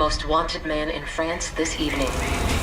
most wanted man in France this evening.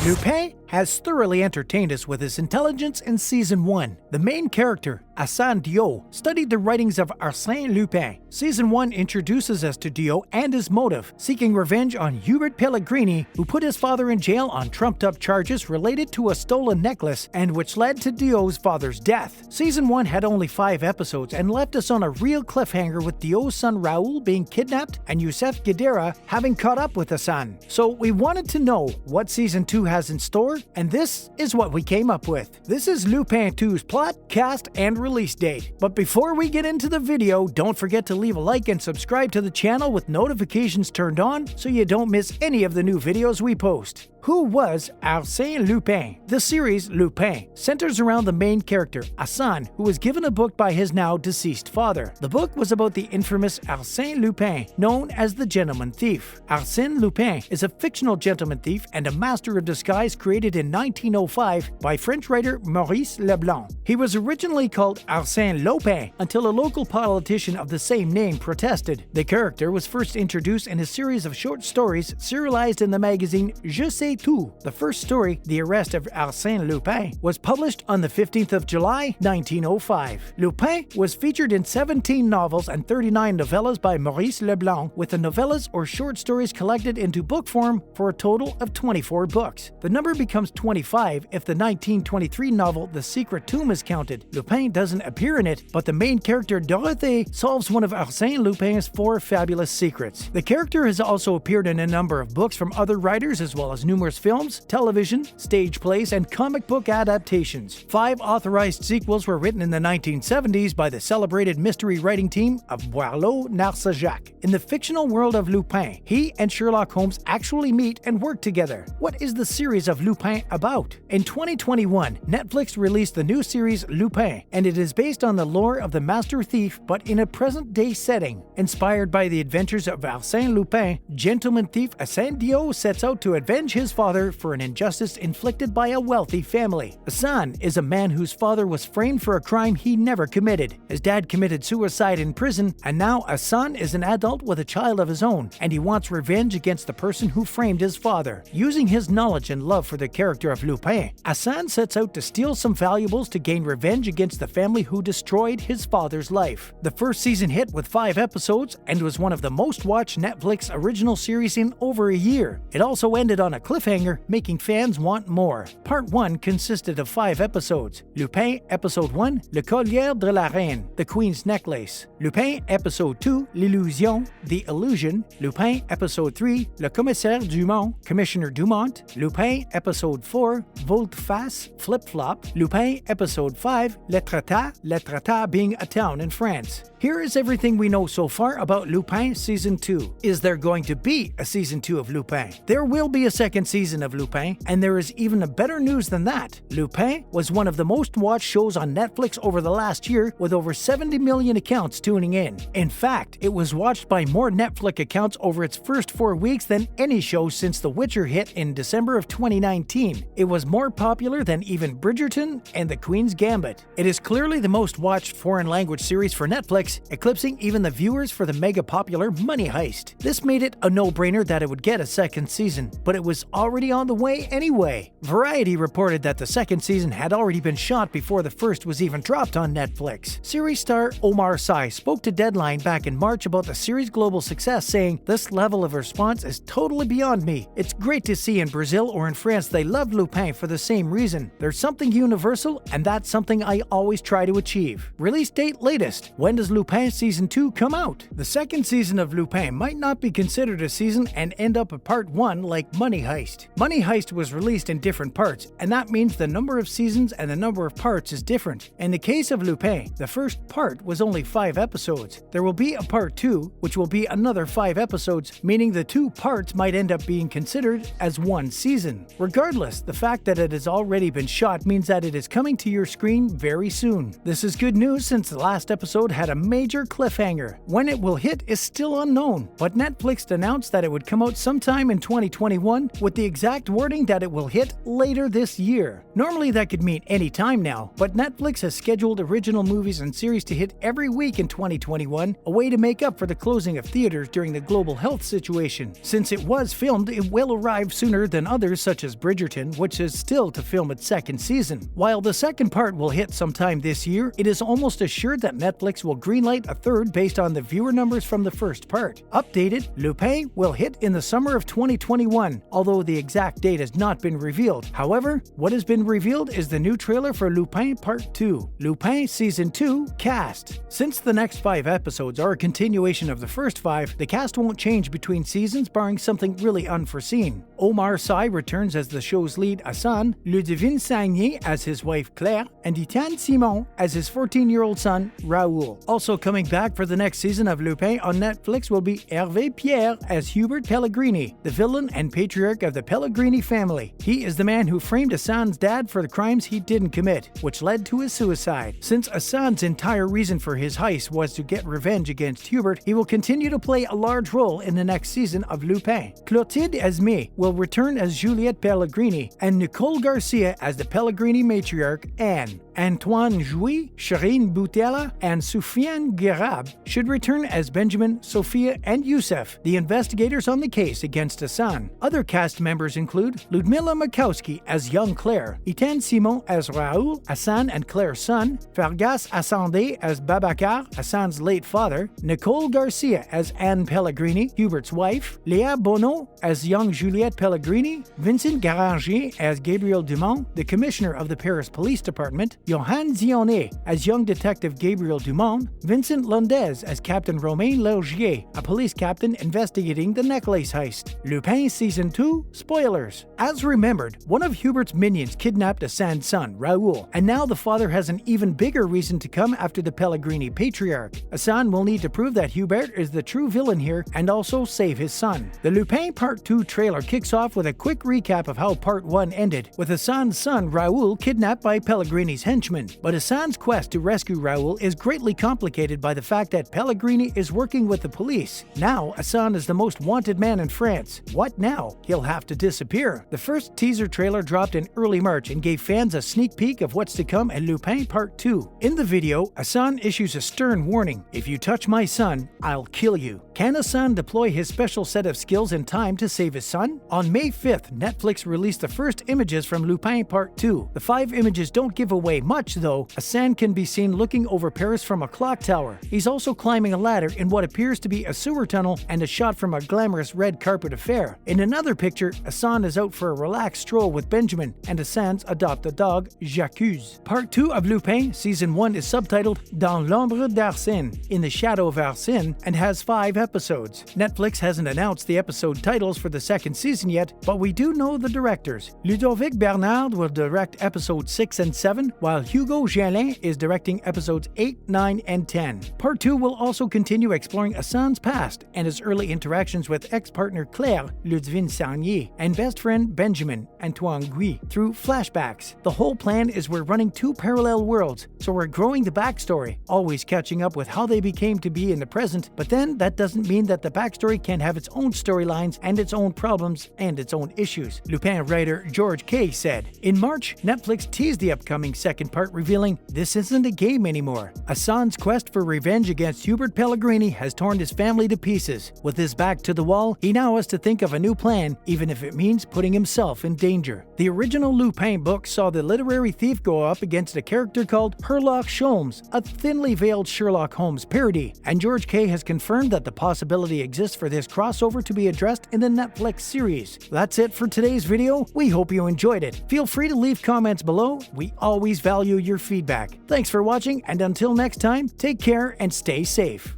Lupin has thoroughly entertained us with his intelligence in Season 1. The main character, Assane Diop, studied the writings of Arsène Lupin. Season 1 introduces us to Diop and his motive, seeking revenge on Hubert Pellegrini, who put his father in jail on trumped-up charges related to a stolen necklace and which led to Diop's father's death. Season 1 had only 5 episodes and left us on a real cliffhanger with Diop's son Raoul being kidnapped and Youssef Guedera having caught up with Assane. So we wanted to know what Season 2 has in store, and this is what we came up with. This is Lupin 2's plot, cast, and release date. But before we get into the video, don't forget to leave a like and subscribe to the channel with notifications turned on so you don't miss any of the new videos we post. Who was Arsène Lupin? The series Lupin centers around the main character, Assane, who was given a book by his now deceased father. The book was about the infamous Arsène Lupin, known as the Gentleman Thief. Arsène Lupin is a fictional gentleman thief and a master of disguise created in 1905 by French writer Maurice Leblanc. He was originally called Arsène Lupin until a local politician of the same name protested. The character was first introduced in a series of short stories serialized in the magazine Je sais tout. The first story, The Arrest of Arsène Lupin, was published on the 15th of July, 1905. Lupin was featured in 17 novels and 39 novellas by Maurice Leblanc, with the novellas or short stories collected into book form for a total of 24 books. The number becomes 25 if the 1923 novel The Secret Tomb is counted. Lupin doesn't appear in it, but the main character Dorothée solves one of Arsène Lupin's 4 fabulous secrets. The character has also appeared in a number of books from other writers as well as numerous films, television, stage plays, and comic book adaptations. 5 authorized sequels were written in the 1970s by the celebrated mystery writing team of Boileau-Narcejac. In the fictional world of Lupin, he and Sherlock Holmes actually meet and work together. What is the series of Lupin about? In 2021, Netflix released the new series Lupin, and it is based on the lore of the master thief but in a present-day setting. Inspired by the adventures of Arsène Lupin, gentleman thief Assane Diop sets out to avenge his father for an injustice inflicted by a wealthy family. Assane is a man whose father was framed for a crime he never committed. His dad committed suicide in prison, and now Assane is an adult with a child of his own, and he wants revenge against the person who framed his father. Using his knowledge and love for the character of Lupin, Assane sets out to steal some valuables to gain revenge against the family who destroyed his father's life. The first season hit with 5 episodes and was one of the most watched Netflix original series in over a year. It also ended on a cliffhanger, making fans want more. Part 1 consisted of 5 episodes. Lupin Episode 1, Le Collier de la Reine, The Queen's Necklace. Lupin Episode 2, L'Illusion, The Illusion. Lupin Episode 3, Le Commissaire Dumont, Commissioner Dumont. Lupin Episode 4, Volte-Face, Flip-Flop. Lupin Episode 5, Le Tratat being a town in France. Here is everything we know so far about Lupin Season 2. Is there going to be a Season 2 of Lupin? There will be a second season of Lupin, and there is even a better news than that. Lupin was one of the most watched shows on Netflix over the last year, with over 70 million accounts tuning in. In fact, it was watched by more Netflix accounts over its first 4 weeks than any show since The Witcher hit in December of 2019. It was more popular than even Bridgerton and The Queen's Gambit. It is clearly the most watched foreign language series for Netflix, eclipsing even the viewers for the mega-popular Money Heist. This made it a no-brainer that it would get a second season, but it was already on the way anyway. Variety reported that the second season had already been shot before the first was even dropped on Netflix. Series star Omar Sy spoke to Deadline back in March about the series' global success, saying, "This level of response is totally beyond me. It's great to see in Brazil or in France they love Lupin for the same reason. There's something universal, and that's something I always try to achieve." Release date latest. When does Lupin Season 2 come out? The second season of Lupin might not be considered a season and end up a Part 1 like Money Heist. Money Heist was released in different parts, and that means the number of seasons and the number of parts is different. In the case of Lupin, the first part was only 5 episodes. There will be a Part 2, which will be another 5 episodes, meaning the 2 parts might end up being considered as 1 season. Regardless, the fact that it has already been shot means that it is coming to your screen very soon. This is good news since the last episode had a major cliffhanger. When it will hit is still unknown, but Netflix announced that it would come out sometime in 2021, with the exact wording that it will hit later this year. Normally that could mean any time now, but Netflix has scheduled original movies and series to hit every week in 2021, a way to make up for the closing of theaters during the global health situation. Since it was filmed, it will arrive sooner than others such as Bridgerton, which is still to film its second season. While the second part will hit sometime this year, it is almost assured that Netflix will greenlight a third based on the viewer numbers from the first part. Updated, Lupin will hit in the summer of 2021, although the exact date has not been revealed. However, what has been revealed is the new trailer for Lupin Part 2, Lupin Season 2 Cast. Since the next 5 episodes are a continuation of the first 5, the cast won't change between seasons barring something really unforeseen. Omar Sy returns as the show's lead Assane, Ludivine Sagnier as his wife Claire, and Étienne Simon as his 14-year-old son Raoul. Also coming back for the next season of Lupin on Netflix will be Hervé Pierre as Hubert Pellegrini, the villain and patriarch of the Pellegrini family. He is the man who framed Assane's dad for the crimes he didn't commit, which led to his suicide. Since Assane's entire reason for his heist was to get revenge against Hubert, he will continue to play a large role in the next season of Lupin. Clotilde Esmé will return as Juliette Pellegrini, and Nicole Garcia as the Pellegrini matriarch Anne. Antoine Jouy, Shireen Boutella, and Soufiane Guerab should return as Benjamin, Sophia, and Youssef, the investigators on the case against Assane. Other cast members include Ludmila Makowski as young Claire, Étienne Simon as Raoul, Assane and Claire's son, Fergus Assande as Babacar, Assane's late father, Nicole Garcia as Anne Pellegrini, Hubert's wife, Léa Bonneau as young Juliette Pellegrini, Vincent Garangier as Gabriel Dumont, the commissioner of the Paris Police Department, Johan Zionnet as young detective Gabriel Dumont, Vincent Lundez as Captain Romain Laugier, a police captain investigating the necklace heist. Lupin Season 2 Spoilers. As remembered, one of Hubert's minions kidnapped Assane's son, Raoul, and now the father has an even bigger reason to come after the Pellegrini patriarch. Assane will need to prove that Hubert is the true villain here and also save his son. The Lupin Part 2 trailer kicks off with a quick recap of how Part 1 ended, with Assane's son Raoul kidnapped by Pellegrini's henchmen. But Assane's quest to rescue Raoul is greatly complicated by the fact that Pellegrini is working with the police. Now, Assane is the most wanted man in France. What now? He'll have to disappear. The first teaser trailer dropped in early March and gave fans a sneak peek of what's to come in Lupin Part 2. In the video, Assane issues a stern warning: "If you touch my son, I'll kill you." Can Assane deploy his special set of skills in time to save his son? On May 5th, Netflix released the first images from Lupin Part 2. The 5 images don't give away much though. Assane can be seen looking over Paris from a clock tower. He's also climbing a ladder in what appears to be a sewer tunnel and a shot from a glamorous red carpet affair. In another picture, Assane is out for a relaxed stroll with Benjamin and Assane's adopted dog, J'accuse. Part 2 of Lupin Season 1 is subtitled Dans l'ombre d'Arsène, In the Shadow of Arsène, and has 5 episodes. Netflix hasn't announced the episode titles for the second season yet, but we do know the directors. Ludovic Bernard will direct episodes 6 and 7, while Hugo Jalin is directing episodes 8, 9, and 10. Part 2 will also continue exploring Assane's past and his early interactions with ex-partner Claire, Ludivine Sagnier, and best friend Benjamin, Antoine Jouy, through flashbacks. The whole plan is we're running 2 parallel worlds, so we're growing the backstory, always catching up with how they became to be in the present, but then that doesn't mean that the backstory can't have its own storylines and its own problems and its own issues. Lupin writer George Kay said. In March, Netflix teased the upcoming second part, revealing this isn't a game anymore. Assane's quest for revenge against Hubert Pellegrini has torn his family to pieces. With his back to the wall, he now has to think of a new plan, even if it means putting himself in danger. The original Lupin book saw the literary thief go up against a character called Herlock Sholmes, a thinly veiled Sherlock Holmes parody, and George Kay has confirmed that the possibility exists for this crossover to be addressed in the Netflix series. That's it for today's video. We hope you enjoyed it. Feel free to leave comments below. We always value your feedback. Thanks for watching, and until next time, take care and stay safe.